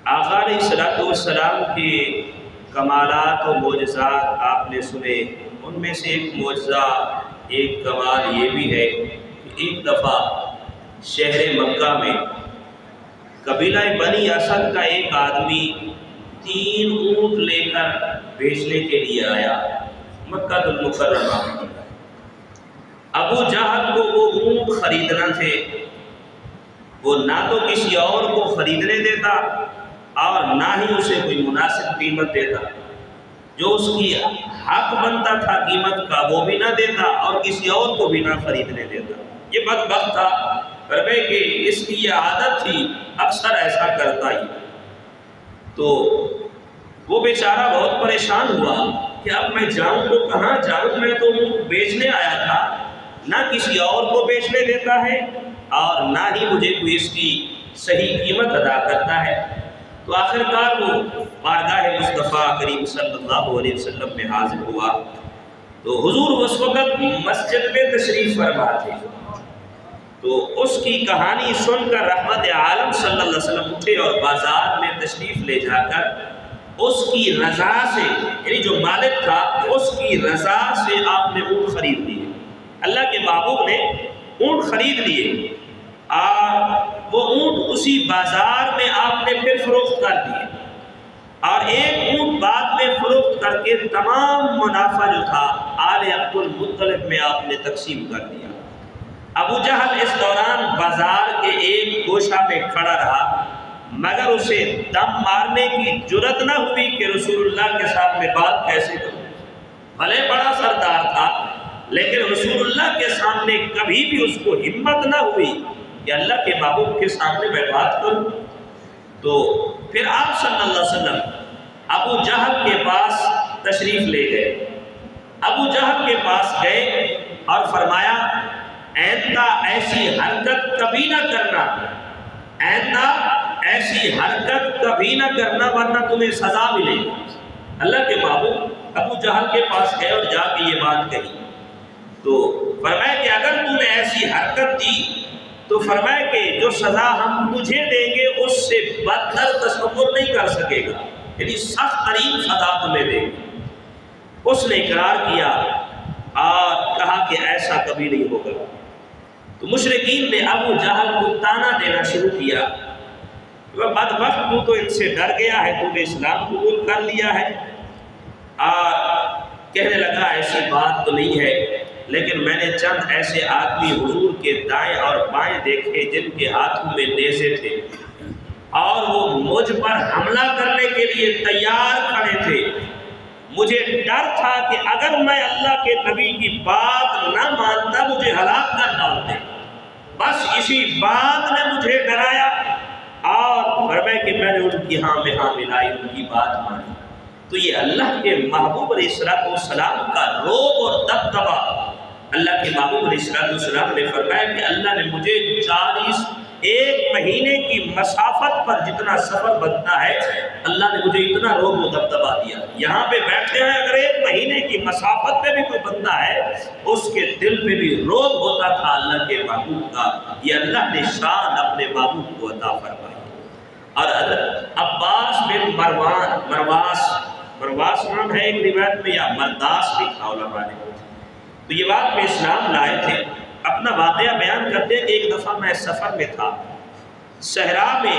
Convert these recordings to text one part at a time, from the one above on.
آقا علیہ الصلوۃ والسلام کے کمالات و معجزات آپ نے سنے، ان میں سے ایک معجزہ، ایک کمال یہ بھی ہے کہ ایک دفعہ شہر مکہ میں قبیلہ بنی اسد کا ایک آدمی 3 اونٹ لے کر بیچنے کے لیے آیا مکہ المکرمہ۔ ابو جہل کو وہ اونٹ خریدنا تھے، وہ نہ تو کسی اور کو خریدنے دیتا اور نہ ہی اسے کوئی مناسب قیمت دیتا، جو اس کی حق بنتا تھا قیمت کا وہ بھی نہ دیتا اور کسی اور کو بھی نہ خریدنے دیتا۔ یہ بدبخت تھا، فرمائے کہ اس کی یہ عادت تھی، اکثر ایسا کرتا ہی۔ تو وہ بیچارہ بہت پریشان ہوا کہ اب میں جاؤں تو کہاں جاؤں، میں تو بیچنے آیا تھا، نہ کسی اور کو بیچنے دیتا ہے اور نہ ہی مجھے کوئی اس کی صحیح قیمت ادا کرتا ہے۔ تو آخر کار وہ بارگاہ مصطفیٰ کریم صلی اللہ علیہ وسلم میں حاضر ہوا تو حضور اس وقت مسجد میں تشریف فرما تھے۔ تو اس کی کہانی سن کر رحمت عالم صلی اللہ علیہ وسلم اٹھے اور بازار میں تشریف لے جا کر اس کی رضا سے، یعنی جو مالک تھا اس کی رضا سے آپ نے اونٹ خرید لیے۔ اللہ کے محبوب نے اونٹ خرید لیے اور وہ اونٹ اسی بازار میں آپ نے پھر فروخت کر دیے، اور ایک اونٹ بعد میں فروخت کر کے تمام منافع جو تھا آل عبد المطلب میں آپ نے تقسیم کر دیا۔ ابو جہل اس دوران بازار کے ایک گوشہ میں کھڑا رہا، مگر اسے دم مارنے کی جرت نہ ہوئی کہ رسول اللہ کے سامنے بات کیسے کروں۔ بھلے بڑا سردار تھا لیکن رسول اللہ کے سامنے کبھی بھی اس کو ہمت نہ ہوئی کہ اللہ کے محبوب کے سامنے میں بات کروں۔ تو پھر آپ صلی اللہ علیہ وسلم ابو جہل کے پاس تشریف لے گئے، ابو جہل کے پاس گئے اور فرمایا آئندہ ایسی حرکت کبھی نہ کرنا، آئندہ ایسی حرکت کبھی نہ کرنا ورنہ تمہیں سزا ملے گی۔ اللہ کے محبوب ابو جہل کے پاس گئے اور جا کے یہ بات کہی تو فرمایا کہ اگر تم نے ایسی حرکت دی تو فرمایا کہ جو سزا ہم تجھے دیں گے اس سے بدتر تصور نہیں کر سکے گا، یعنی سخت ترین سزا تمہیں دیں گے۔ اس نے اقرار کیا اور کہا کہ ایسا کبھی نہیں ہوگا۔ تو مشرکین نے ابو جہل کو تانا دینا شروع کیا، بدبخت تو تو ان سے ڈر گیا ہے، تو نے اسلام قبول کر لیا ہے، اور کہنے لگا ایسی بات تو نہیں ہے، لیکن میں نے چند ایسے آدمی حضور کے دائیں اور بائیں دیکھے جن کے ہاتھوں میں نیزے تھے اور وہ مجھ پر حملہ کرنے کے لیے تیار کھڑے تھے۔ مجھے ڈر تھا کہ اگر میں اللہ کے نبی کی بات نہ مانتا مجھے ہلاک کر ڈالتے، بس اسی بات نے مجھے ڈرایا اور فرمایا کہ میں نے ان کی ہاں میں ہاں ملائی، ان کی بات مانی۔ تو یہ اللہ کے محبوب علیہ السلام کا روب اور دبدبا، اللہ کے محبوب علیہ السلام نے فرمایا کہ اللہ نے مجھے 41 مہینے کی مسافت پر جتنا سفر بنتا ہے اللہ نے مجھے اتنا روب و دبدبا دیا۔ یہاں پہ بیٹھتے ہیں، اگر 1 مہینے کی مسافت پہ بھی کوئی بندہ ہے اس کے دل پہ بھی روب ہوتا تھا اللہ کے محبوب کا۔ یہ اللہ نے شان اپنے محبوب کو عطا فرمائی۔ اور حضرت عباس بن مرواس نام ہے ایک روایت میں، یا مرداس لکھا علماء نے۔ تو یہ بات میں اسلام لائے تھے، اپنا واقعہ بیان کرتے کہ ایک دفعہ میں سفر میں تھا، صحرا میں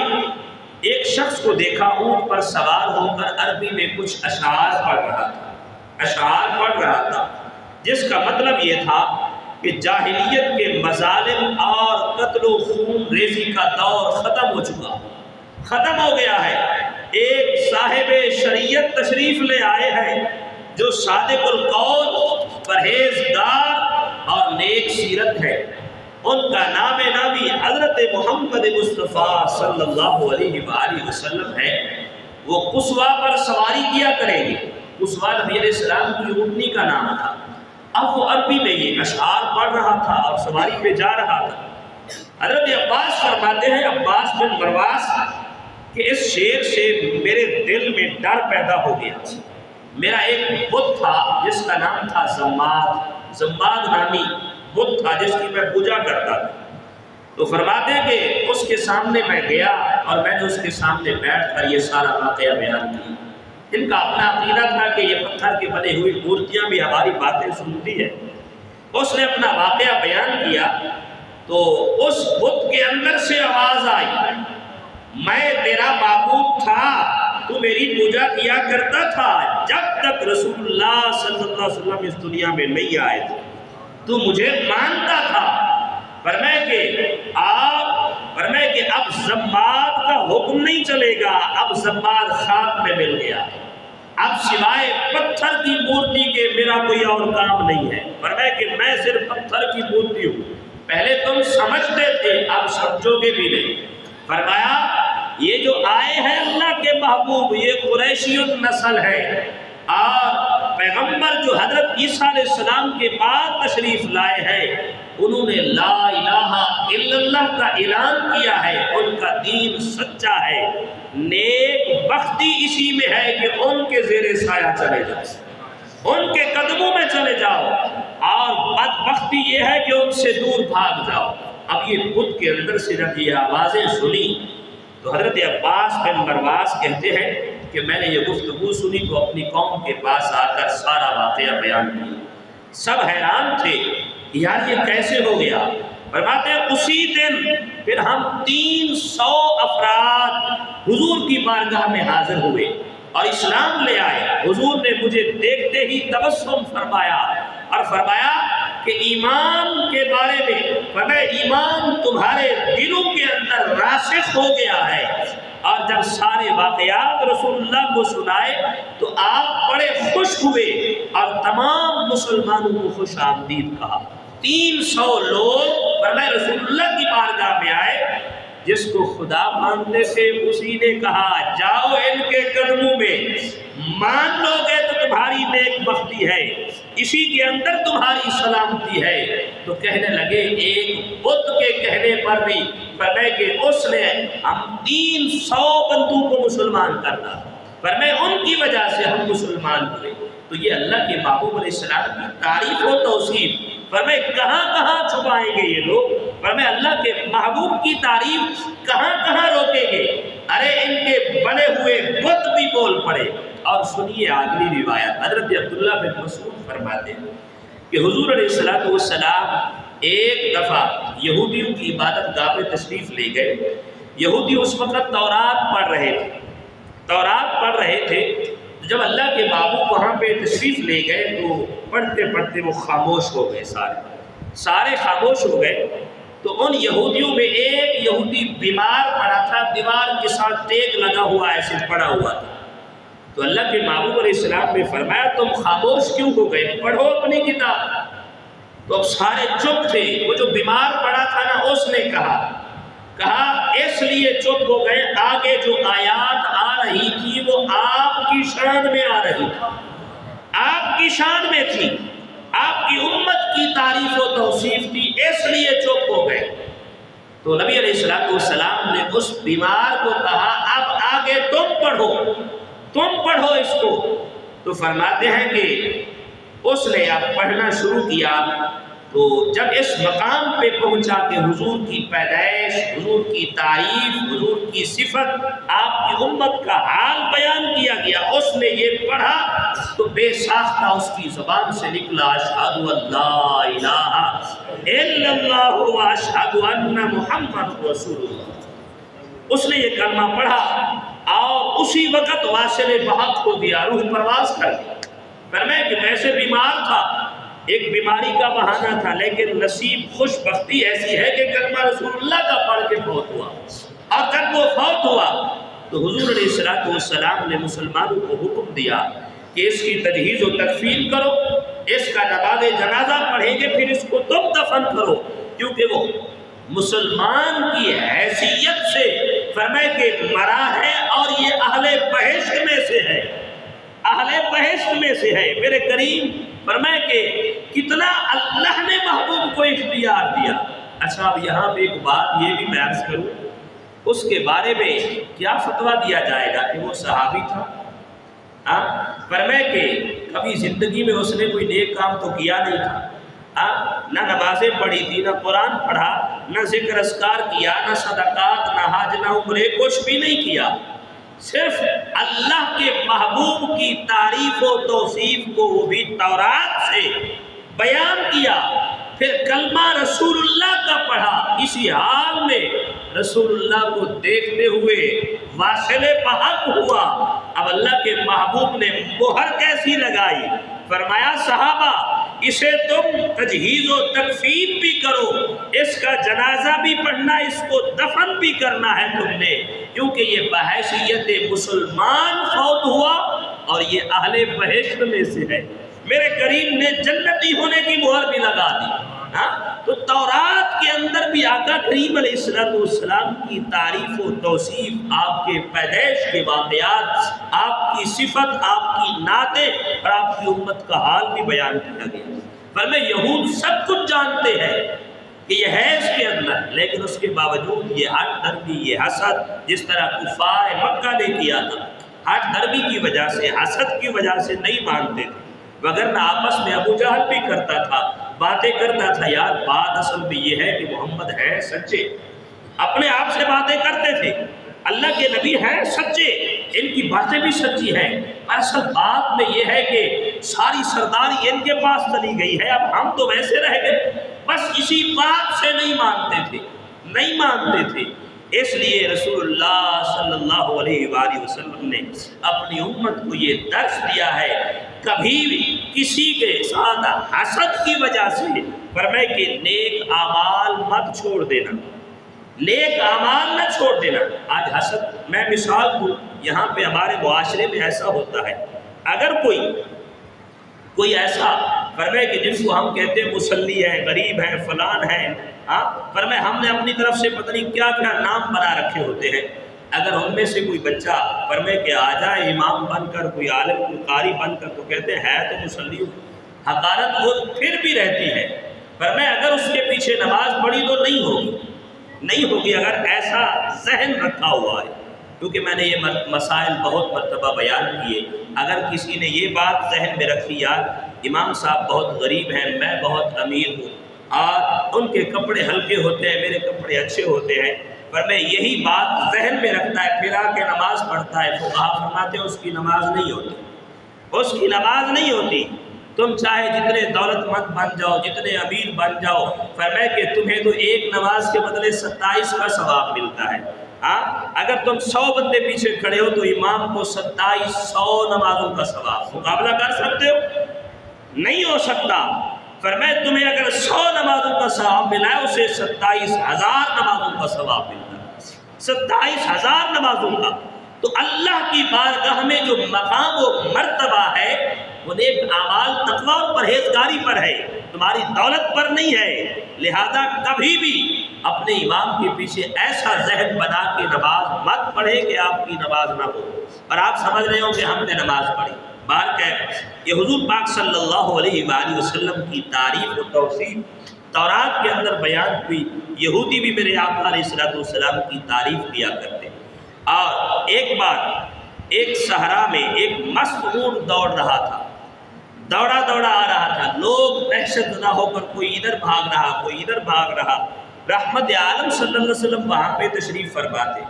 ایک شخص کو دیکھا اونٹ پر سوار ہو کر عربی میں کچھ اشعار پڑھ رہا تھا، جس کا مطلب یہ تھا کہ جاہلیت کے مظالم اور قتل و خون ریزی کا دور ختم ہو گیا ہے۔ ایک صاحب شریعت تشریف لے آئے ہیں جو صادق القول، پرہیزگار اور نیک سیرت ہے۔ ان کا نام نامی حضرت محمد مصطفیٰ صلی اللہ علیہ وآلہ وسلم ہے۔ وہ قصویٰ پر سواری کیا کریں گے۔ قصویٰ نبی علیہ السلام کی اونٹنی کا نام تھا۔ اب وہ عربی میں یہ اشعار پڑھ رہا تھا اور سواری پہ جا رہا تھا۔ حضرت عباس فرماتے ہیں، عباس بن مرواس، کہ اس شعر سے میرے دل میں ڈر پیدا ہو گیا۔ میرا ایک بت تھا جس کا نام تھا زماد نامی بت تھا جس کی میں پوجا کرتا تھا۔ تو فرماتے ہیں کہ اس کے سامنے میں گیا اور میں نے اس کے سامنے بیٹھ کر یہ سارا واقعہ بیان کیا۔ ان کا اپنا عقیدہ تھا کہ یہ پتھر کے بنے ہوئی مورتیاں بھی ہماری باتیں سنتی ہے۔ اس نے اپنا واقعہ بیان کیا تو اس بت کے اندر سے آواز آئی، میں تیرا معبود تھا، تو میری پوجا کیا کرتا تھا جب تک رسول اللہ صلی اللہ علیہ وسلم اس دنیا میں نہیں آئے تھے، تو مجھے مانتا تھا۔ فرمائے کہ اب زماد کا حکم نہیں چلے گا، اب زماد خاک میں مل گیا، اب سوائے پتھر کی مورتی کے میرا کوئی اور کام نہیں ہے۔ فرمائے کہ میں صرف پتھر کی مورتی ہوں، پہلے تم سمجھتے تھے اب سمجھو گے بھی نہیں۔ فرمایا یہ جو آئے ہیں اللہ کے محبوب یہ قریشی النسل ہے، اور پیغمبر جو حضرت عیسیٰ علیہ السلام کے بعد تشریف لائے ہیں انہوں نے لا الہ الا اللہ کا اعلان کیا ہے، ان کا دین سچا ہے، نیک بختی اسی میں ہے کہ ان کے زیر سایہ چلے جاؤ، ان کے قدموں میں چلے جاؤ، اور بدبختی یہ ہے کہ ان سے دور بھاگ جاؤ۔ اب یہ بت کے اندر سے جب یہ آوازیں سنی تو حضرت عباس بن مرواز کہتے ہیں کہ میں نے یہ گفتگو سنی تو اپنی قوم کے پاس آ کر سارا واقعہ بیان کیا۔ سب حیران تھے یار یہ کیسے ہو گیا۔ فرماتے ہیں اسی دن پھر ہم 300 افراد حضور کی بارگاہ میں حاضر ہوئے اور اسلام لے آئے۔ حضور نے مجھے دیکھتے ہی تبسم فرمایا اور فرمایا کہ ایمان کے بارے میں فرمایا ایمان تمہارے دلوں کے اندر راسخ ہو گیا ہے۔ اور جب سارے واقعات رسول اللہ کو سنائے تو آپ بڑے خوش ہوئے اور تمام مسلمانوں کو خوش آمدید کہا۔ 300 لوگ فرمایا رسول اللہ کی بارگاہ میں آئے، جس کو خدا مانتے تھے اسی نے کہا جاؤ ان کے قدموں میں، مان لو گے تو تمہاری نیک بختی ہے، اسی کے اندر تمہاری سلامتی ہے۔ تو کہنے لگے ایک بت کے کہنے پر بھی فرمایا کہ اس نے ہم 300 بندوں کو مسلمان کرنا، فرمایا ان کی وجہ سے ہم مسلمان ہوئے۔ تو یہ اللہ کے محبوب علیہ السلام کی تعریف و توصیف، فرمایا کہاں کہاں چھپائیں گے یہ لوگ، فرمایا اللہ کے محبوب کی تعریف کہاں کہاں روکیں گے۔ ارے ان کے بنے ہوئے بت بھی بول پڑے۔ اور سنیے اگلی روایت، حضرت عبداللہ بن مسعود فرماتے ہیں کہ حضور علیہ السلام ایک دفعہ یہودیوں کی عبادت گاہ میں تشریف لے گئے۔ یہودی اس وقت تورات پڑھ رہے تھے۔ جب اللہ کے محبوب وہاں پہ تشریف لے گئے تو پڑھتے پڑھتے وہ خاموش ہو گئے، سارے خاموش ہو گئے۔ تو ان یہودیوں میں ایک یہودی بیمار پڑا تھا، دیوار کے ساتھ ٹیک لگا ہوا ایسے پڑا ہوا تھا۔ تو اللہ کے محبوب علیہ السلام نے فرمایا تم خاموش کیوں ہو گئے، پڑھو اپنی کتاب۔ تو اب سارے چپ تھے۔ وہ جو بیمار پڑا تھا نا اس نے کہا اس لیے چپ ہو گئے، آگے جو آیات آ رہی تھی وہ آپ کی شان میں آ رہی تھی، آپ کی شان میں تھی، آپ کی امت کی تعریف و توصیف تھی، اس لیے چپ ہو گئے۔ تو نبی علیہ السلام نے اس بیمار کو کہا اب آگے تم پڑھو اس کو۔ تو فرماتے ہیں کہ اس نے اب پڑھنا شروع کیا۔ تو جب اس مقام پہ پہنچا کہ حضور کی پیدائش، حضور کی تعریف، حضور کی صفت، آپ کی امت کا حال بیان کیا گیا، اس نے یہ پڑھا تو بے ساختہ اس کی زبان سے نکلا اشہد ان لا الہ الا اللہ واشہد ان محمد رسول اللہ۔ اس نے یہ کلمہ پڑھا اور اسی وقت واصل بحق ہو گیا، روح پرواز کر گیا۔ فرمایا کہ میں سے بیمار تھا، ایک بیماری کا بہانہ تھا، لیکن نصیب خوش بختی ایسی ہے کہ کلمہ رسول اللہ کا پڑھ کے فوت ہوا۔ اور جب وہ فوت ہوا تو حضور علیہ السلام نے مسلمانوں کو حکم دیا کہ اس کی تجہیز و تکفین کرو، اس کا نماز جنازہ پڑھیں گے، پھر اس کو تم دفن کرو، کیونکہ وہ مسلمان کی حیثیت سے فرمائے کہ مرا ہے اور یہ اہل بہشت میں سے ہے، اہل بہشت میں سے ہے۔ میرے کریم فرمائے کہ کتنا اللہ نے محبوب کو اختیار دیا۔ اچھا اب یہاں پہ ایک بات یہ بھی میں عرض کروں، اس کے بارے میں کیا فتویٰ دیا جائے گا کہ وہ صحابی تھا؟ فرمائے کہ کبھی زندگی میں اس نے کوئی نیک کام تو کیا نہیں تھا، نہ نمازیں پڑھی تھی، نہ قرآن پڑھا، نہ ذکر اذکار کیا، نہ صدقات، نہ حج، نہ عمرے، کچھ بھی نہیں کیا، صرف اللہ کے محبوب کی تعریف و توصیف کو وہ بھی تورات سے بیان کیا، پھر کلمہ رسول اللہ کا پڑھا۔ اسی حال میں رسول اللہ کو دیکھتے ہوئے واصل بحق ہوا۔ اب اللہ کے محبوب نے مہر کیسی لگائی؟ فرمایا صحابہ اسے تم تجہیز و تکفین بھی کرو، اس کا جنازہ بھی پڑھنا، اس کو دفن بھی کرنا ہے تم نے، کیونکہ یہ بحیثیت مسلمان فوت ہوا اور یہ اہل بہشت میں سے ہے، میرے کریم نے جنتی ہونے کی مہر بھی لگا دی۔ تو تورات کے اندر بھی آقا کریم علیہ السلام کی تعریف و توصیف، آپ کے پیدائش کے واقعات، آپ کی صفت، آپ کی نعتیں اور آپ کی امت کا حال بھی بیان کیا گیا۔ فرمایا یہود سب کچھ جانتے ہیں کہ یہ ہے اس کے اندر، لیکن اس کے باوجود یہ ہٹ دربی، یہ حسد، جس طرح کفار مکہ نے کیا تھا، ہٹ دربی کی وجہ سے، حسد کی وجہ سے نہیں مانتے تھے، وگرنہ آپس میں ابو جہل بھی کرتا تھا، باتیں کرتا تھا، یار بات اصل میں یہ ہے کہ محمد ہے سچے، اپنے آپ سے باتیں کرتے تھے، اللہ کے نبی ہیں سچے، ان کی باتیں بھی سچی ہیں، اصل بات میں یہ ہے کہ ساری سرداری ان کے پاس چلی گئی ہے، اب ہم تو ویسے رہ گئے، بس اسی بات سے نہیں مانتے تھے۔ اس لیے رسول اللہ صلی اللہ علیہ وآلہ وسلم نے اپنی امت کو یہ درس دیا ہے، کبھی بھی کسی کے ساتھ حسد کی وجہ سے فرمائے کہ نیک اعمال مت چھوڑ دینا، نیک اعمال نہ چھوڑ دینا۔ آج حسد، میں مثال دوں، یہاں پہ ہمارے معاشرے میں ایسا ہوتا ہے، اگر کوئی ایسا فرمائے کہ جس کو ہم کہتے ہیں مسلی ہے، غریب ہے، فلان ہے، فرمائے ہم نے اپنی طرف سے پتہ نہیں کیا کیا نام بنا رکھے ہوتے ہیں، اگر ان میں سے کوئی بچہ فرمائے کہ آ جائے امام بن کر، کوئی عالم، کوئی قاری بن کر، تو کہتے ہیں تو مسلی، حقارت وہ پھر بھی رہتی ہے۔ فرمائے اگر اس کے پیچھے نماز پڑھی تو نہیں ہوگی اگر ایسا ذہن رکھا ہوا ہے، کیونکہ میں نے یہ مسائل بہت مرتبہ بیان کیے، اگر کسی نے یہ بات ذہن میں رکھی یار امام صاحب بہت غریب ہیں، میں بہت امیر ہوں، اور ان کے کپڑے ہلکے ہوتے ہیں، میرے کپڑے اچھے ہوتے ہیں، پر میں یہی بات ذہن میں رکھتا ہے، پھر آ کے نماز پڑھتا ہے، فقہا فرماتے ہیں اس کی نماز نہیں ہوتی، تم چاہے جتنے دولت مند بن جاؤ، جتنے امیر بن جاؤ، فرمائے کہ تمہیں تو ایک نماز کے بدلے 27 کا ثواب ملتا ہے۔ اگر تم 100 بندے پیچھے کھڑے ہو تو امام کو 2700 نمازوں کا ثواب، مقابلہ کر سکتے ہو؟ نہیں ہو سکتا۔ فرمائے تمہیں اگر 100 نمازوں کا ثواب ملا ہے، اسے 27,000 نمازوں کا ثواب ملتا ہے، 27,000 نمازوں کا۔ تو اللہ کی بارگاہ میں جو مقام و مرتبہ ہے وہ نیک اعمال، تقوی اور پرہیزگاری پر ہے، تمہاری دولت پر نہیں ہے، لہذا کبھی بھی اپنے امام کے پیچھے ایسا ذہن بنا کے نماز مت پڑھے کہ آپ کی نماز نہ ہو اور آپ سمجھ رہے ہو کہ ہم نے نماز پڑھی۔ یہ حضور پاک صلی اللہ علیہ وآلہ وسلم کی تعریف و توصیف تورات کے اندر بیان ہوئی، یہودی بھی میرے آقا علیہ السلام کی تعریف کیا کرتے۔ اور ایک بار ایک صحرا میں ایک مست اونٹ دوڑ رہا تھا، دوڑا آ رہا تھا، لوگ دہشت زدہ ہو کر کوئی ادھر بھاگ رہا، کوئی ادھر بھاگ رہا، رحمت عالم صلی اللہ علیہ وسلم وہاں پہ تشریف فرما تھے۔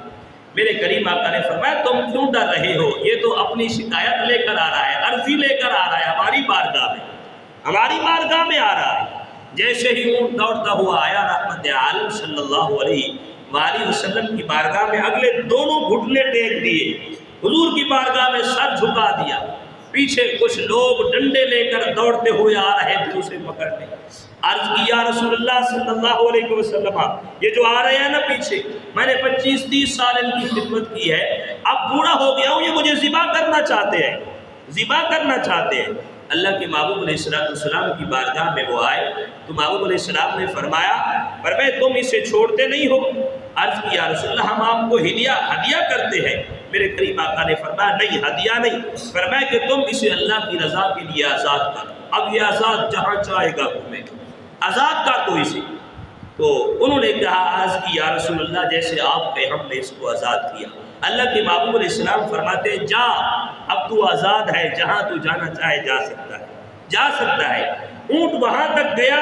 میرے کریم آقا نے فرمایا تم کیوں ڈر رہے ہو، یہ تو اپنی شکایت لے کر آ رہا ہے، عرضی لے کر آ رہا ہے، ہماری بارگاہ میں آ رہا ہے۔ جیسے ہی اونٹ دوڑتا ہوا آیا رحمت عالم صلی اللہ علیہ وآلہ وسلم کی بارگاہ میں، اگلے دونوں گھٹنے ٹیک دیے، حضور کی بارگاہ میں سر جھکا دیا، پیچھے کچھ لوگ ڈنڈے لے کر دوڑتے ہوئے آ رہے تھے اسے پکڑنے۔ عرض کی یا رسول اللہ صلی اللہ علیہ وسلم، یہ جو آ رہے ہیں نا پیچھے، میں نے 25-30 سال ان کی خدمت کی ہے، اب بوڑھا ہو گیا ہوں، یہ مجھے ذبح کرنا چاہتے ہیں۔ اللہ کے محبوب علیہ السلام کی بارگاہ میں وہ آئے تو محبوب علیہ السلام نے فرمایا تم اسے چھوڑتے نہیں ہو؟ عرض کی یا رسول اللہ ہم آپ کو ہدیہ کرتے ہیں۔ میرے کریم آقا نے فرمایا نہیں، ہدیہ نہیں، فرمایا کہ تم اسے اللہ کی رضا کے لیے آزاد کر، اب یہ آزاد جہاں چاہے گا گھومے گا، آزاد کر تو اسے۔ تو انہوں نے کہا عرض کی یا رسول اللہ جیسے آپ نے، ہم نے اس کو آزاد کیا۔ اللہ کے محبوب علیہ السلام فرماتے جا، اب تو آزاد ہے، جہاں تو جانا چاہے جا سکتا ہے۔ اونٹ وہاں تک گیا،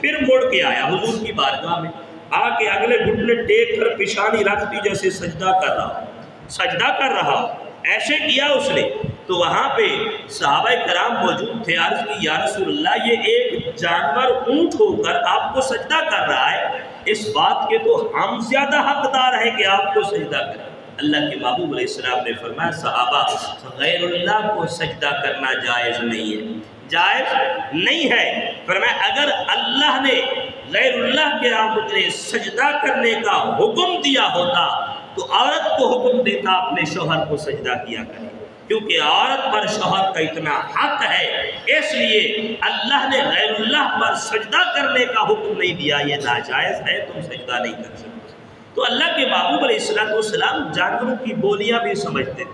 پھر مڑ کے آیا حضور کی بارگاہ میں، آ کے اگلے گھٹنے ٹیک کر پیشانی رکھ دی جیسے سجدہ کر رہا ایسے کیا اس نے۔ تو وہاں پہ صحابہ کرام موجود تھے، عرض کی یا رسول اللہ یہ ایک جانور اونٹ ہو کر آپ کو سجدہ کر رہا ہے، اس بات کے تو ہم زیادہ حقدار ہیں کہ آپ کو سجدہ کریں۔ اللہ کے محبوب علیہ السلام نے فرمایا صحابہ غیر اللہ کو سجدہ کرنا جائز نہیں ہے، جائز نہیں ہے۔ فرمایا اگر اللہ نے غیر اللہ کے آمدنے سجدہ کرنے کا حکم دیا ہوتا تو عورت کو حکم دیتا اپنے شوہر کو سجدہ کیا کرے، کیونکہ عورت پر شوہر کا اتنا حق ہے، اس لیے اللہ نے غیر اللہ پر سجدہ کرنے کا حکم نہیں دیا، یہ ناجائز ہے، تم سجدہ نہیں کر سکتے۔ تو اللہ کے محبوب علیہ السلام جانوروں کی بولیاں بھی سمجھتے ہیں،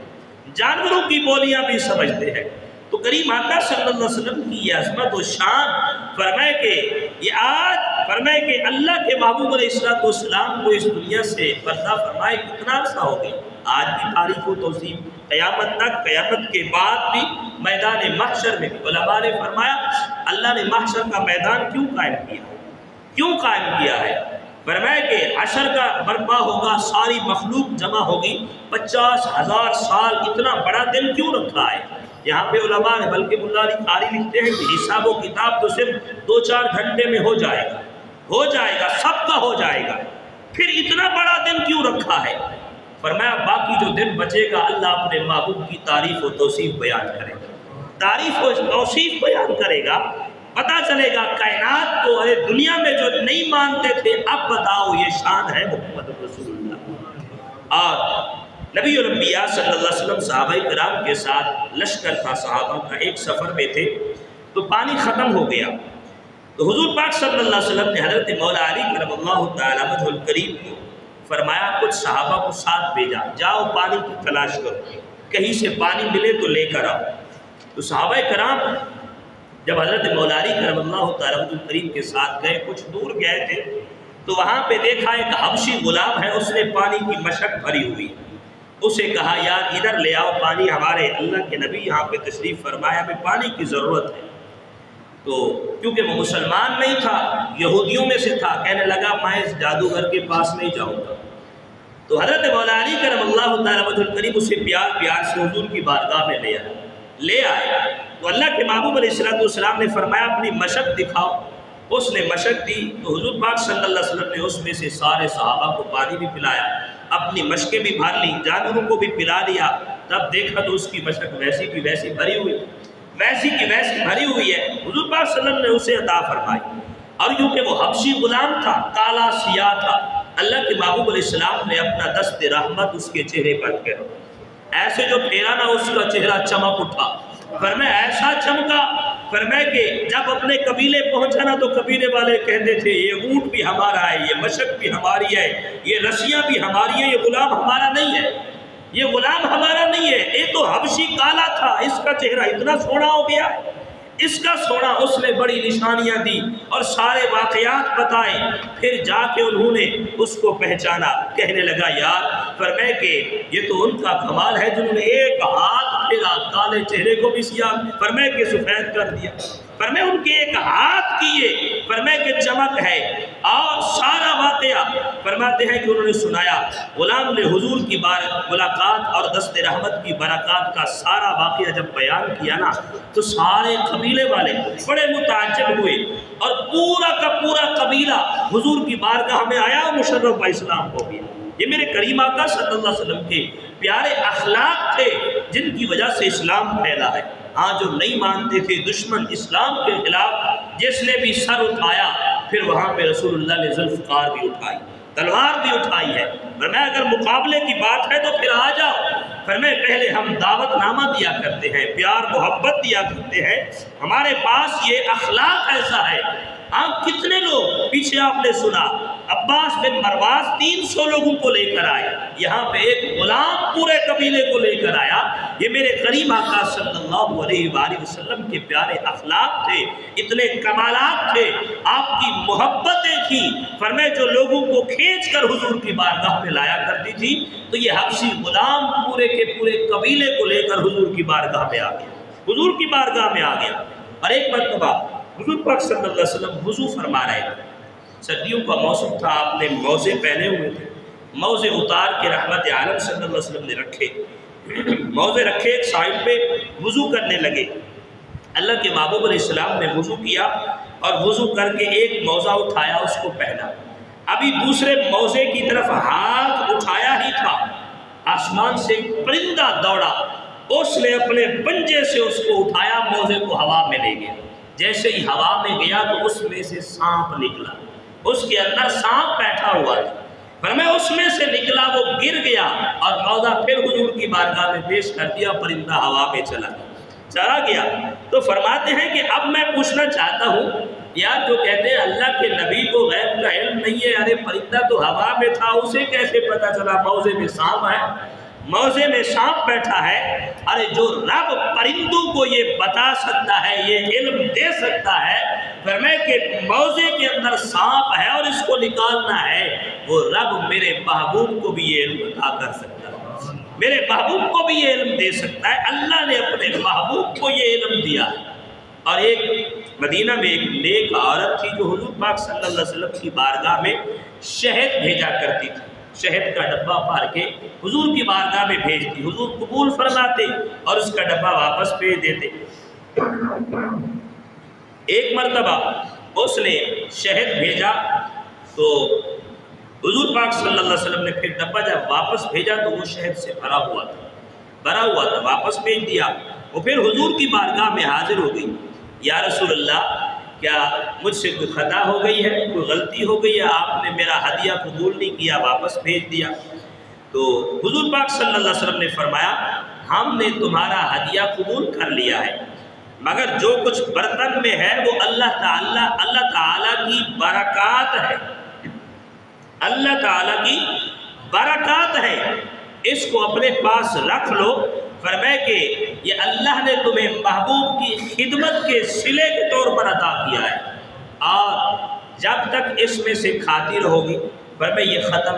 جانوروں کی بولیاں بھی سمجھتے ہیں۔ تو کریم آقا صلی اللہ علیہ وسلم کی یہ عظمت و شان، فرمائے کہ اللہ کے محبوب علیہ السلام کو اس دنیا سے پردہ فرمائے کتنا عرصہ ہو گیا، آج بھی تاریخ و توصیف قیامت تک، قیامت کے بعد بھی میدان محشر میں بھی علماء نے فرمایا اللہ نے محشر کا میدان کیوں قائم کیا ہے؟ فرمایا کہ حشر کا برپا ہوگا، ساری مخلوق جمع ہوگی، 50,000 سال اتنا بڑا دن کیوں رکھا ہے؟ یہاں پہ علماء نے بلکہ ملا علی قاری لکھتے ہیں کہ حساب و کتاب تو صرف 2-4 گھنٹے میں ہو جائے گا، سب کا ہو جائے گا، پھر اتنا بڑا دن کیوں رکھا ہے؟ فرمایا باقی جو دن بچے گا اللہ اپنے محبوب کی تعریف و توصیف بیان کرے گا، پتہ چلے گا کائنات کو، ارے دنیا میں جو نہیں مانتے تھے اب بتاؤ یہ شان ہے محمد رسول اللہ۔ اور نبی الانبیاء صلی اللہ علیہ وسلم صحابہ کرام کے ساتھ لشکر تھا صحابہ کا، ایک سفر میں تھے تو پانی ختم ہو گیا، تو حضور پاک صلی اللہ علیہ وسلم نے حضرت مولا علی کرم اللہ تعالیٰ وجہ الکریم کو فرمایا کچھ صحابہ کو ساتھ بھیجا، جاؤ پانی کی تلاش کرو، کہیں سے پانی ملے تو لے کر آؤ۔ تو صحابہ کرام جب حضرت مولا علی کرم اللہ تعالیٰ وجہ الکریم کے ساتھ گئے، کچھ دور گئے تھے تو وہاں پہ دیکھا ایک حبشی غلام ہے، اس نے پانی کی مشک بھری ہوئی، اسے کہا یار ادھر لے آؤ پانی، ہمارے اللہ کے نبی یہاں پہ تشریف فرمایا، ہمیں پانی کی ضرورت ہے۔ تو کیونکہ وہ مسلمان نہیں تھا، یہودیوں میں سے تھا، کہنے لگا میں اس جادوگر کے پاس نہیں جاؤں گا۔ تو حضرت مولا علی کرم اللہ تعالیٰ وجہ الکریم اسے پیار سے حضور کی بارگاہ میں لے آئے۔ تو اللہ کے محبوب علیہ السلام نے فرمایا اپنی مشق دکھاؤ، اس نے مشق دی تو حضور پاک صلی اللہ علیہ وسلم نے اس میں سے سارے صحابہ کو پانی بھی پلایا، اپنی مشقیں بھی بھر لی، جانوروں کو بھی پلا لیا۔ تب دیکھا تو اس کی مشق ویسی کی ویسی بھری ہوئی ہے، حضور پاک صلی اللہ علیہ وسلم نے اسے عطا فرمائی۔ اور یوں کہ وہ حبشی غلام تھا، کالا سیاہ تھا، اللہ کے محبوب علیہ السلام نے اپنا دست رحمت اس کے چہرے پر پھیرا، ایسے جو پھیرا نا اس کا چہرہ چمک اٹھا، فرمایا ایسا چمکا، فرمایا کہ جب اپنے قبیلے پہنچا نا تو قبیلے والے کہتے تھے یہ اونٹ بھی ہمارا ہے، یہ مشق بھی ہماری ہے، یہ رسیاں بھی ہماری ہیں، یہ غلام ہمارا نہیں ہے، یہ تو حبشی کالا تھا، اس کا چہرہ اتنا سونا ہو گیا، اس کا سونا، اس نے بڑی نشانیاں دی اور سارے واقعات بتائے، پھر جا کے انہوں نے اس کو پہچانا، کہنے لگا یار، فرمائے کہ یہ تو ان کا کمال ہے جنہوں نے ایک ہاتھ پھیرا کالے چہرے کو بھی سیاہ، فرمائے کہ سفید کر دیا، فرمائے ان کے ایک ہاتھ کیے، فرمائے کہ چمک ہے، اور سارا واقعہ فرماتے ہیں کہ انہوں نے سنایا۔ غلام نے حضور کی ملاقات اور دست رحمت کی برکات کا سارا واقعہ جب بیان کیا نا تو سارے قبیلے والے بڑے متعجب ہوئے، اور پورا کا پورا قبیلہ حضور کی بارگاہ میں آیا، مشرف اسلام ہو گیا۔ یہ میرے کریم آقا صلی اللہ علیہ وسلم کے پیارے اخلاق تھے جن کی وجہ سے اسلام پھیلا ہے۔ ہاں جو نہیں مانتے تھے، دشمن اسلام کے خلاف جس نے بھی سر اٹھایا، پھر وہاں پہ رسول اللہ نے ذوالفقار بھی اٹھائی، تلوار بھی اٹھائی ہے، فرمایا اگر مقابلے کی بات ہے تو پھر آ جاؤ، فرمایا پہلے ہم دعوت نامہ دیا کرتے ہیں، پیار محبت دیا کرتے ہیں، ہمارے پاس یہ اخلاق ایسا ہے۔ کتنے لوگ پیچھے آپ نے سنا، عباس بن مرواز 300 لوگوں کو لے کر آئے، یہاں پہ ایک غلام پورے قبیلے کو لے کر آیا۔ یہ میرے کریم آقا صلی اللہ علیہ وآلہ وسلم کے پیارے اخلاق تھے، اتنے کمالات تھے، آپ کی محبتیں تھیں، فرمائے جو لوگوں کو کھینچ کر حضور کی بارگاہ میں لایا کرتی تھی۔ تو یہ حبشی غلام پورے کے پورے قبیلے کو لے کر حضور کی بارگاہ میں آ گیا، اور ایک مرتبہ حضور پاک صلی اللہ علیہ وسلم وضو فرما رہے تھے، سردیوں کا موسم تھا، آپ نے موزے پہنے ہوئے تھے، موزے اتار کے رحمت عالم صلی اللہ علیہ وسلم نے رکھے، موزے رکھے ایک سائڈ پہ، وضو کرنے لگے۔ اللہ کے محبوب علیہ السلام نے وضو کیا اور وضو کر کے ایک موزہ اٹھایا، اس کو پہنا، ابھی دوسرے موزے کی طرف ہاتھ اٹھایا ہی تھا، آسمان سے ایک پرندہ دوڑا، اس نے اپنے پنجے سے اس کو اٹھایا، موزے کو ہوا میں لے گیا۔ جیسے ہی ہوا میں گیا تو اس میں سے سانپ نکلا، اس کے اندر سانپ بیٹھا ہوا تھا، فرمایا اس میں سے نکلا، وہ گر گیا اور موزہ پھر حضور کی بارگاہ میں پیش کر دیا، پرندہ ہوا میں چلا گیا۔ تو فرماتے ہیں کہ اب میں پوچھنا چاہتا ہوں، یار جو کہتے ہیں اللہ کے نبی کو غیب کا علم نہیں ہے، ارے پرندہ تو ہوا میں تھا، اسے کیسے پتا چلا موزے میں سانپ ہے؟ موزے میں سانپ بیٹھا ہے، ارے جو رب پرندوں کو یہ بتا سکتا ہے، یہ علم دے سکتا ہے، فرمائے کہ موزے کے اندر سانپ ہے اور اس کو نکالنا ہے، وہ رب میرے محبوب کو بھی یہ علم عطا کر سکتا ہے، میرے محبوب کو بھی یہ علم دے سکتا ہے۔ اللہ نے اپنے محبوب کو یہ علم دیا ہے۔ اور ایک مدینہ میں ایک نیک عورت تھی جو حضور پاک صلی اللہ علیہ وسلم کی بارگاہ میں شہد بھیجا کرتی تھی، شہد کا ڈبہ بھر کے حضور کی بارگاہ میں بھیجتی، حضور قبول فرماتے اور اس کا ڈبہ واپس بھیج دیتے۔ ایک مرتبہ اس نے شہد بھیجا تو حضور پاک صلی اللہ علیہ وسلم نے پھر ڈبہ جب واپس بھیجا تو وہ شہد سے بھرا ہوا تھا، واپس بھیج دیا۔ وہ پھر حضور کی بارگاہ میں حاضر ہو گئی، یا رسول اللہ کیا مجھ سے کوئی خطا ہو گئی ہے، کوئی غلطی ہو گئی ہے، آپ نے میرا ہدیہ قبول نہیں کیا، واپس بھیج دیا۔ تو حضور پاک صلی اللہ علیہ وسلم نے فرمایا ہم نے تمہارا ہدیہ قبول کر لیا ہے، مگر جو کچھ برتن میں ہے وہ اللہ تعالیٰ کی برکات ہے، اللہ تعالیٰ کی برکات ہے، اس کو اپنے پاس رکھ لو۔ فرمائے کہ یہ اللہ نے تمہیں محبوب کی خدمت کے صلے کے طور پر عطا کیا ہے، اور جب تک اس میں سے کھاتی رہو گی فرمائے یہ ختم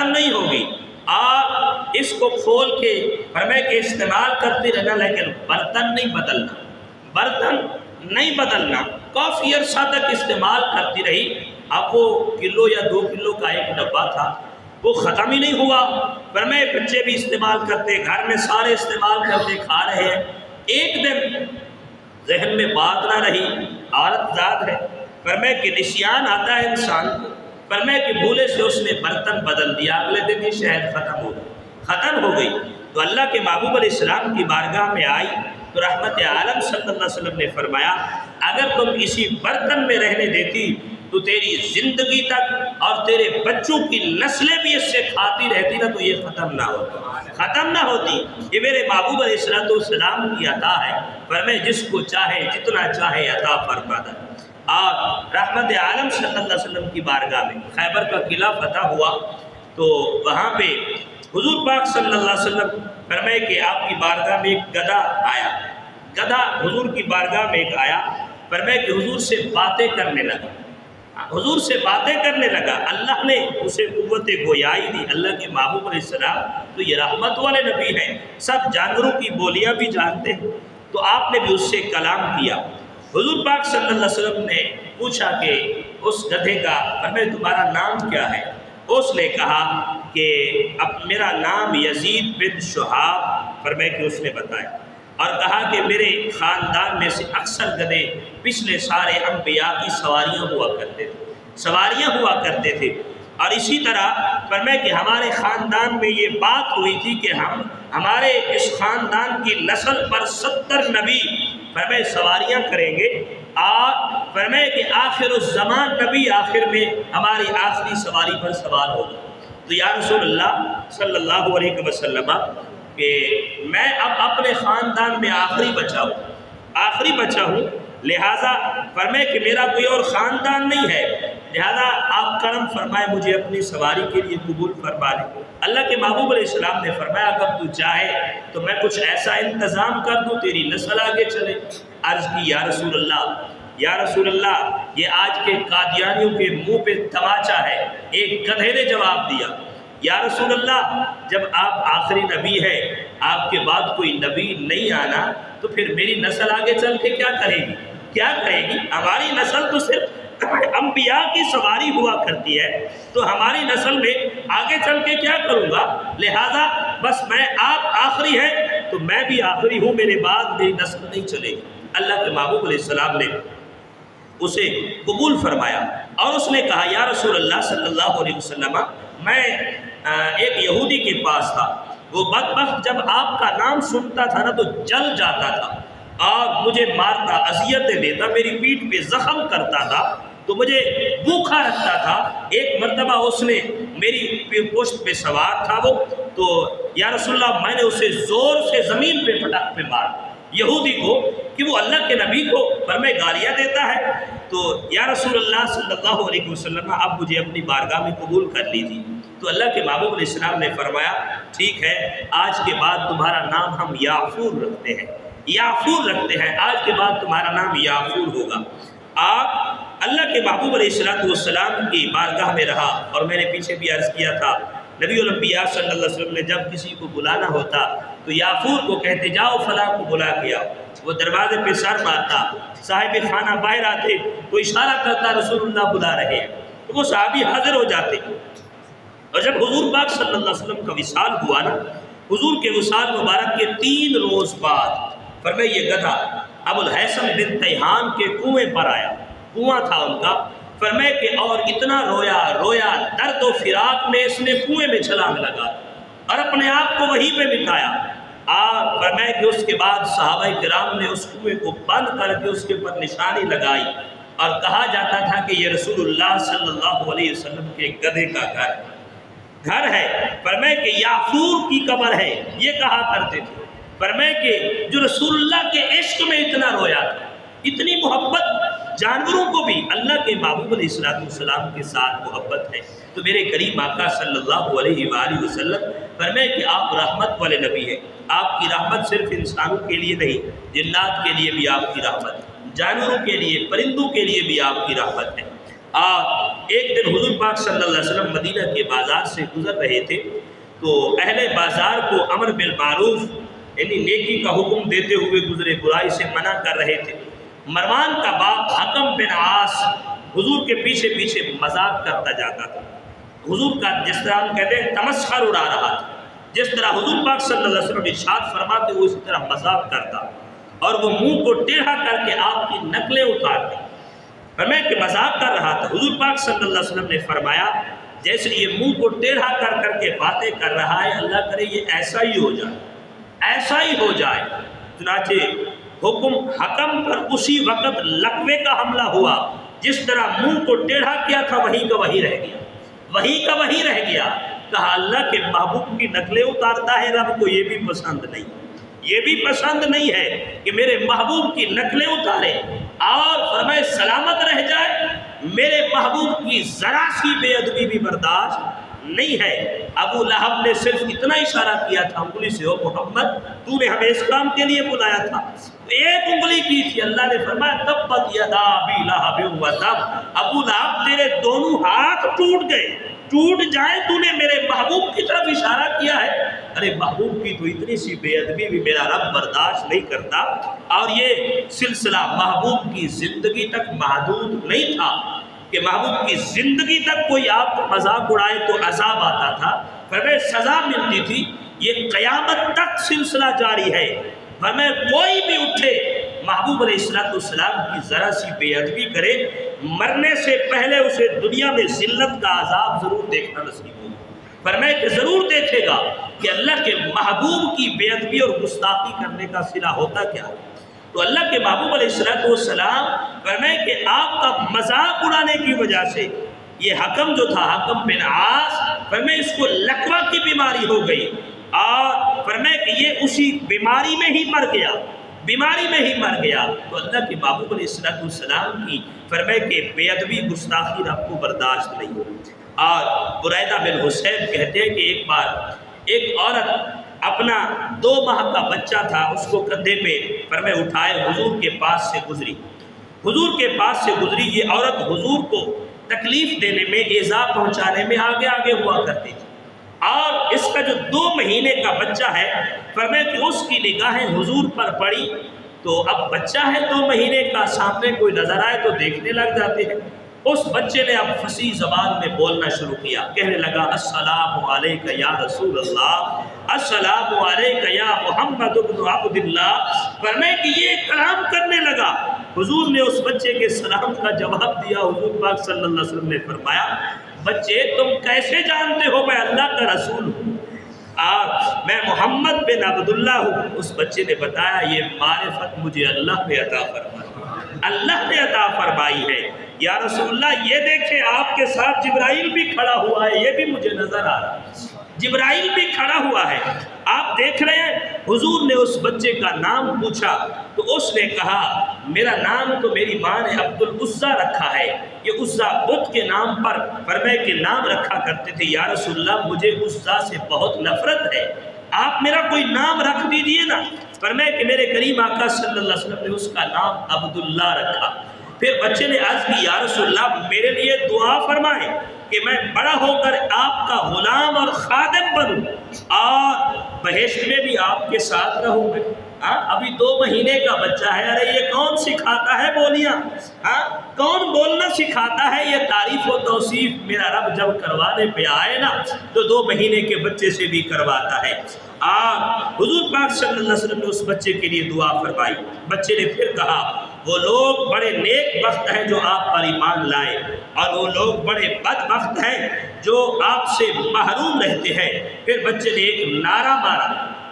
نہیں ہوگی، اور اس کو کھول کے فرمائے کہ استعمال کرتی رہنا، لیکن برتن نہیں بدلنا۔ کافی عرصہ تک استعمال کرتی رہی، اب وہ کلو یا 2 کلو کا ایک ڈبہ تھا، وہ ختم ہی نہیں ہوا۔ فرمائے بچے بھی استعمال کرتے، گھر میں سارے استعمال کرتے، کھا رہے ہیں۔ ایک دن ذہن میں بات نہ رہی، عورت ذات ہے، فرمائے کہ نسیان آتا ہے انسان کو، فرمائے کہ بھولے سے اس نے برتن بدل دیا، اگلے دن یہ شہد ختم ہو گئی۔ تو اللہ کے محبوب علیہ السلام کی بارگاہ میں آئی تو رحمت عالم صلی اللہ علیہ وسلم نے فرمایا اگر تم اسی برتن میں رہنے دیتی تو تیری زندگی تک اور تیرے بچوں کی نسلیں بھی اس سے کھاتی رہتی نا، تو یہ ختم نہ ہوتی۔ یہ میرے محبوب علیہ السلام کی عطا ہے، فرمائے جس کو چاہے جتنا چاہے عطا فرماتا۔ اور رحمت عالم صلی اللہ علیہ وسلم کی بارگاہ میں خیبر کا قلعہ فتح ہوا تو وہاں پہ حضور پاک صلی اللہ علیہ وسلم فرمائے کہ آپ کی بارگاہ میں ایک گدھا آیا، گدھا حضور کی بارگاہ میں ایک آیا، فرمائے کہ حضور سے باتیں کرنے لگا، اللہ نے اسے قوت گویائی دی۔ اللہ کے محبوب علیہ السلام تو یہ رحمت والے نبی ہیں، سب جانوروں کی بولیاں بھی جانتے ہیں، تو آپ نے بھی اس سے کلام کیا۔ حضور پاک صلی اللہ علیہ وسلم نے پوچھا کہ اس گدھے کا فرمایا تمہارا نام کیا ہے؟ اس نے کہا کہ اب میرا نام یزید بن شہاب، فرمایا کہ اس نے بتایا، اور کہا کہ میرے خاندان میں سے اکثر گدھے پچھلے سارے انبیاء کی سواریاں ہوا کرتے تھے، اور اسی طرح فرمایا کہ ہمارے خاندان میں یہ بات ہوئی تھی کہ ہمارے اس خاندان کی نسل پر 70 نبی فرمایا سواریاں کریں گے، اور فرمایا کہ آخر الزمان نبی آخر میں ہماری آخری سواری پر سوار ہوگا۔ تو یا رسول اللہ صلی اللہ علیہ وسلم کہ میں اب اپنے خاندان میں آخری بچہ ہوں، لہٰذا فرمائے کہ میرا کوئی اور خاندان نہیں ہے، لہٰذا آپ کرم فرمائے مجھے اپنی سواری کے لیے قبول فرما لیں۔ اللہ کے محبوب علیہ السلام نے فرمایا اگر تو چاہے تو میں کچھ ایسا انتظام کر دوں تیری نسل آگے چلے۔ عرض کی یا رسول اللہ یہ آج کے قادیانیوں کے منہ پہ تماچا ہے۔ ایک گدھے نے جواب دیا یا رسول اللہ جب آپ آخری نبی ہے، آپ کے بعد کوئی نبی نہیں آنا، تو پھر میری نسل آگے چل کے کیا کرے گی، کیا کرے گی؟ ہماری نسل تو صرف انبیاء کی سواری ہوا کرتی ہے، تو ہماری نسل میں آگے چل کے کیا کروں گا؟ لہذا بس آپ آخری ہیں تو میں بھی آخری ہوں، میرے بعد میری نسل نہیں چلے گی۔ اللہ کے محبوب علیہ السلام نے اسے قبول فرمایا اور اس نے کہا یا رسول اللہ صلی اللہ علیہ وسلم، میں ایک یہودی کے پاس تھا، وہ بدبخت جب آپ کا نام سنتا تھا نا تو جل جاتا تھا اور مجھے مارتا، اذیتیں دیتا، میری پیٹھ پہ زخم کرتا تھا، تو مجھے بھوکھا رکھتا تھا۔ ایک مرتبہ اس نے میری پشت پہ سوار تھا وہ، تو یا رسول اللہ میں نے اسے زور سے زمین پہ پٹک پہ مارا، یہودی کو، کہ وہ اللہ کے نبی کو فرمائے گالیاں دیتا ہے۔ تو یا رسول اللہ صلی اللہ علیہ وسلم اب مجھے اپنی بارگاہ میں قبول کر لیجیے۔ تو اللہ کے محبوب علیہ السلام نے فرمایا ٹھیک ہے، آج کے بعد تمہارا نام ہم یافور رکھتے ہیں، یافور رکھتے ہیں، آج کے بعد تمہارا نام یافور ہوگا۔ آپ اللہ کے محبوب علیہ السلام کی بارگاہ میں رہا، اور میں نے پیچھے بھی عرض کیا تھا نبی الانبیاء صلی اللہ علیہ وسلم نے جب کسی کو بلانا ہوتا تو یافور کو کہتے جاؤ فلاں کو بلا کے آؤ، وہ دروازے پہ سر مارتا، صاحب خانہ باہر آتے تو اشارہ کرتا رسول اللہ بلا رہے ہیں، تو وہ صحابی حاضر ہو جاتے۔ اور جب حضور پاک صلی اللہ علیہ وسلم کا وصال ہوا نا، حضور کے وصال مبارک کے 3 روز بعد فرمائے یہ گدھا ابو الحیثم بن تیہان کے کنویں پر آیا، کنواں تھا ان کا، فرمائے کہ اور اتنا رویا درد و فراق میں اس نے کنویں میں چھلانگ لگا اور اپنے آپ کو وہیں پہ مٹایا۔ آپ فرمائے کہ اس کے بعد صحابہ کرام نے اس کنویں کو بند کر کے اس کے اوپر نشانی لگائی، اور کہا جاتا تھا کہ یہ رسول اللہ صلی اللہ علیہ وسلم کے گدھے کا گھر ہے۔ فرمائے کہ یافور کی قبر ہے، یہ کہا کرتے تھے۔ فرمائے کہ جو رسول اللہ کے عشق میں اتنا رویا تھا، اتنی محبت جانوروں کو بھی اللہ کے محبوب علیہ السلام کے ساتھ محبت ہے، تو میرے کریم آقا صلی اللہ علیہ وآلہ وسلم فرمائے کہ آپ رحمت والے نبی ہیں، آپ کی رحمت صرف انسانوں کے لیے نہیں، جنات کے لیے بھی آپ کی رحمت، جانوروں کے لیے، پرندوں کے لیے بھی آپ کی رحمت ہے۔ ایک دن حضور پاک صلی اللہ علیہ وسلم مدینہ کے بازار سے گزر رہے تھے، تو اہل بازار کو امر بالمعروف یعنی نیکی کا حکم دیتے ہوئے گزرے، برائی سے منع کر رہے تھے۔ مروان کا باپ حکم بن عاص حضور کے پیچھے پیچھے مذاق کرتا جاتا تھا، حضور کا جس طرح ہم کہتے ہیں تمسخر اڑا رہا تھا، جس طرح حضور پاک صلی اللہ علیہ وسلم ارشاد فرماتے وہ اسی طرح مذاق کرتا، اور وہ منہ کو ٹیڑھا کر کے آپ کی نقلیں اتارتے۔ فرمایا کہ مذاق کر رہا تھا، حضور پاک صلی اللہ علیہ وسلم نے فرمایا جیسے یہ منہ کو ٹیڑھا کر کر کے باتیں کر رہا ہے، اللہ کرے یہ ایسا ہی ہو جائے، ایسا ہی ہو جائے۔ چنانچہ حکم حکم پر اسی وقت لقوے کا حملہ ہوا، جس طرح منہ کو ٹیڑھا کیا تھا وہیں کا وہیں رہ گیا، وہیں کا وہیں رہ گیا۔ کہا اللہ کے محبوب کی نقلیں اتارتا ہے، رب کو یہ بھی پسند نہیں، یہ بھی پسند نہیں ہے کہ میرے محبوب کی نقلیں اتارے، اور فرمائے سلامت رہ جائے، میرے محبوب کی ذرا سی بے ادبی بھی برداشت نہیں ہے۔ ابو لہب نے صرف اتنا اشارہ کیا تھا انگلی سے، او محمد تو نے ہمیں اس کام کے لیے بلایا تھا، ایک انگلی کی تھی، اللہ نے فرمایا تبت یدا ابی لہب و تب، ابو لہب تیرے دونوں ہاتھ ٹوٹ گئے، ٹوٹ جائیں، تو نے میرے محبوب کی طرف اشارہ کیا ہے۔ ارے محبوب کی تو اتنی سی بے ادبی بھی میرا رب برداشت نہیں کرتا۔ اور یہ سلسلہ محبوب کی زندگی تک محدود نہیں تھا کہ محبوب کی زندگی تک کوئی آپ کو مذاق اڑائے تو عذاب آتا تھا، فرمائے سزا ملتی تھی، یہ قیامت تک سلسلہ جاری ہے۔ فرمائے کوئی بھی اٹھے محبوب علیہ السلام کی ذرا سی بے ادبی کرے، مرنے سے پہلے اسے دنیا میں ذلت کا عذاب ضرور دیکھنا نصیب ہوگا۔ فرمائے کہ ضرور دیکھے گا کہ اللہ کے محبوب کی بے ادبی اور گستاخی کرنے کا صلہ ہوتا کیا ہے۔ تو اللہ کے محبوب علیہ السلام فرمائے کہ آپ کا مذاق اڑانے کی وجہ سے یہ حکم جو تھا، حکم بن عاص، فرمائے اس کو لقوہ کی بیماری ہو گئی، اور فرمائے کہ یہ اسی بیماری میں ہی مر گیا، بیماری میں ہی مر گیا۔ تو اللہ کے محبوب علیہ السلام کی فرمائے کہ بے ادبی گستاخی رب کو برداشت نہیں ہو۔ اور برائدہ بن حسین کہتے ہیں کہ ایک بار ایک عورت اپنا 2 ماہ کا بچہ تھا، اس کو کندھے پہ فرمائے اٹھائے حضور کے پاس سے گزری، حضور کے پاس سے گزری۔ یہ عورت حضور کو تکلیف دینے میں، ایذا پہنچانے میں آگے آگے ہوا کرتی تھی، اور اس کا جو 2 مہینے کا بچہ ہے، فرمائے کہ اس کی نگاہیں حضور پر پڑی تو اب بچہ ہے 2 مہینے کا، سامنے کوئی نظر آئے تو دیکھنے لگ جاتے ہیں۔ اس بچے نے اب فصیح زبان میں بولنا شروع کیا، کہنے لگا السلام علیک یا رسول اللہ، السلام علیک یا محمد ابن عبد اللہ، فرمائے کہ یہ کلام کرنے لگا۔ حضور نے اس بچے کے سلام کا جواب دیا۔ حضور پاک صلی اللہ علیہ وسلم نے فرمایا بچے تم کیسے جانتے ہو میں اللہ کا رسول ہوں اور میں محمد بن عبداللہ ہوں؟ اس بچے نے بتایا یہ معرفت مجھے اللہ نے عطا فرمائی، اللہ نے عطا فرمائی ہے یا رسول اللہ۔ یہ دیکھیں آپ کے ساتھ جبرائیل بھی کھڑا ہوا ہے، یہ بھی مجھے نظر آ رہا ہے، جبرائیل بھی کھڑا ہوا ہے، آپ دیکھ رہے ہیں۔ حضور نے اس بچے کا نام پوچھا تو اس نے کہا میرا نام تو میری ماں نے عبد العزیٰ رکھا ہے، یہ عزیٰ بت کے نام پر فرمائے کہ نام رکھا کرتے تھے، یا رسول اللہ مجھے عزیٰ سے بہت نفرت ہے، آپ میرا کوئی نام رکھ دیجئے نا۔ فرمائے کہ میرے کریم آقا صلی اللہ علیہ وسلم نے اس کا نام عبداللہ رکھا۔ پھر بچے نے عرض کی یا رسول اللہ میرے لیے دعا فرمائیں کہ میں بڑا ہو کر آپ کا غلام اور خادم بنوں اور بہشت میں بھی آپ کے ساتھ رہوں میں۔ ابھی 2 مہینے کا بچہ ہے، ارے یہ کون سکھاتا ہے بولیاں، کون بولنا سکھاتا ہے؟ یہ تعریف و توصیف میرا رب جب کروانے پہ آئے نا تو 2 مہینے کے بچے سے بھی کرواتا ہے۔ حضور پاک صلی اللہ علیہ وسلم نے اس بچے کے لیے دعا فرمائی۔ بچے نے پھر کہا وہ لوگ بڑے نیک بخت ہیں جو آپ پر ایمان لائے اور وہ لوگ بڑے بدبخت ہیں جو آپ سے محروم رہتے ہیں۔ پھر بچے نے ایک نعرہ مارا،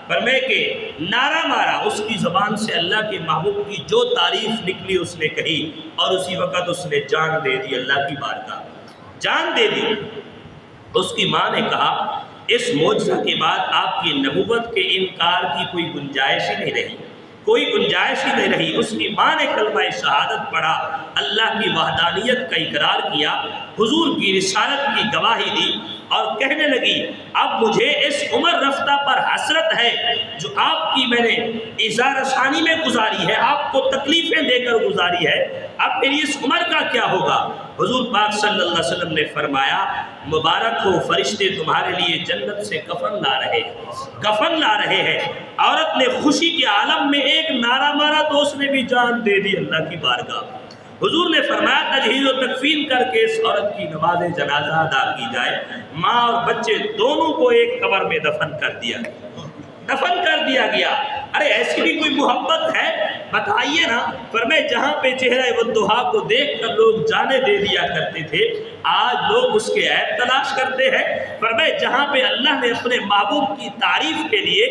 فرمائے کہ نعرہ مارا، اس کی زبان سے اللہ کے محبوب کی جو تعریف نکلی اس نے کہی اور اسی وقت اس نے جان دے دی، اللہ کی بارگاہ جان دے دی۔ اس کی ماں نے کہا اس معجزہ کے بعد آپ کی نبوت کے انکار کی کوئی گنجائش ہی نہیں رہی، کوئی گنجائش ہی نہیں رہی۔ اس کی ماں نے کلمہ شہادت پڑھا، اللہ کی وحدانیت کا اقرار کیا، حضور کی رسالت کی گواہی دی اور کہنے لگی اب مجھے اس عمر رفتہ پر حسرت ہے جو آپ کی میں نے ایذا رسانی میں گزاری ہے، آپ کو تکلیفیں دے کر گزاری ہے، اب میری اس عمر کا کیا ہوگا؟ حضور پاک صلی اللہ علیہ وسلم نے فرمایا مبارک ہو فرشتے تمہارے لیے جنت سے کفن لا رہے ہیں، کفن لا رہے ہیں۔ عورت نے خوشی کے عالم میں ایک نعرہ مارا تو اس نے بھی جان دے دی، اللہ کی بارگاہ۔ حضور نے فرمایا تجہیز و تکفین کر کے اس عورت کی نماز جنازہ ادا کی جائے، ماں اور بچے دونوں کو ایک قبر میں دفن کر دیا گیا۔ ارے ایسی بھی کوئی محبت ہے بتائیے نا۔ فرمائے جہاں پہ چہرہ والضحیٰ کو دیکھ کر لوگ جانے دے دیا کرتے تھے آج لوگ اس کے عیب تلاش کرتے ہیں۔ فرمائے جہاں پہ اللہ نے اپنے محبوب کی تعریف کے لیے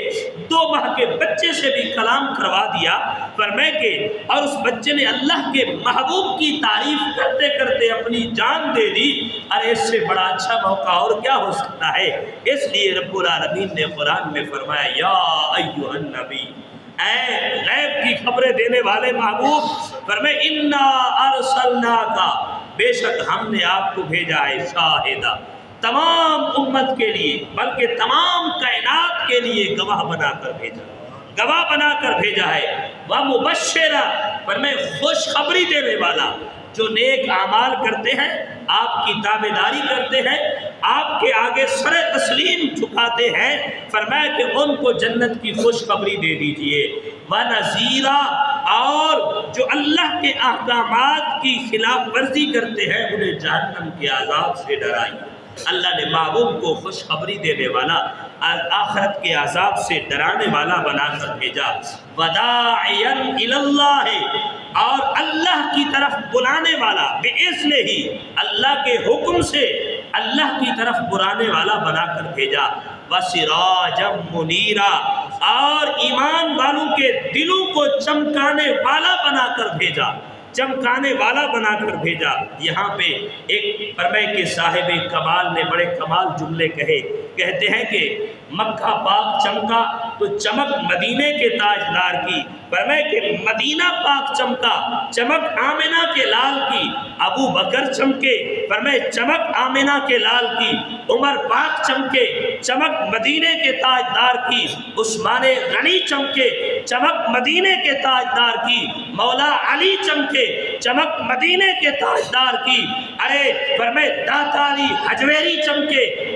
2 ماہ کے بچے سے بھی کلام کروا دیا، فرمائے کہ اور اس بچے نے اللہ کے محبوب کی تعریف کرتے کرتے اپنی جان دے دی، ارے اس سے بڑا اچھا موقع اور کیا ہو سکتا ہے؟ اس لیے رب العالمین نے قرآن میں فرمایا یا ایھا النبی، اے غیب کی خبریں دینے والے محبوب، فرمائے انا ارسلناک، بے شک ہم نے آپ کو بھیجا ہے شاہدہ، تمام امت کے لیے بلکہ تمام کائنات کے لیے گواہ بنا کر بھیجا ہے، ومبشرا، فرمائے خوشخبری دینے والا، جو نیک اعمال کرتے ہیں، آپ کی تابعداری کرتے ہیں، آپ کے آگے سر تسلیم جھکاتے ہیں، فرمایا کہ ان کو جنت کی خوشخبری دے دیجئے، وَنَذِيرًا، اور جو اللہ کے احکامات کی خلاف ورزی کرتے ہیں انہیں جہنم کے عذاب سے ڈرائیے۔ اللہ نے محبوب کو خوشخبری دینے والا، آخرت کے عذاب سے ڈرانے والا بنا کر بھیجا، وَدَاعِيًا إِلَى اللَّهِ، اور اللہ کی طرف بلانے والا، بِإِذْنِهِ، اللہ کے حکم سے اللہ کی طرف بلانے والا بنا کر بھیجا، وَسِرَاجًا مُنِيرًا، اور ایمان والوں کے دلوں کو چمکانے والا بنا کر بھیجا، یہاں پہ ایک فرمائے کہ صاحب کمال نے بڑے کمال جملے کہتے ہیں کہ مکہ پاک چمکا تو چمک مدینے کے تاجدار کی، فرمائے کہ مدینہ پاک چمکا چمک آمنہ کے لال کی، ابو بکر چمکے فرمائے چمک آمنہ کے لال کی، عمر پاک چمکے چمک مدینے کے تاجدار کی، عثمان غنی چمکے چمک مدینے کے تاجدار کی، مولا علی چمکے چمک مدینے کے تاجدار کی، ارے فرمائے داتا علی حجویری چمکے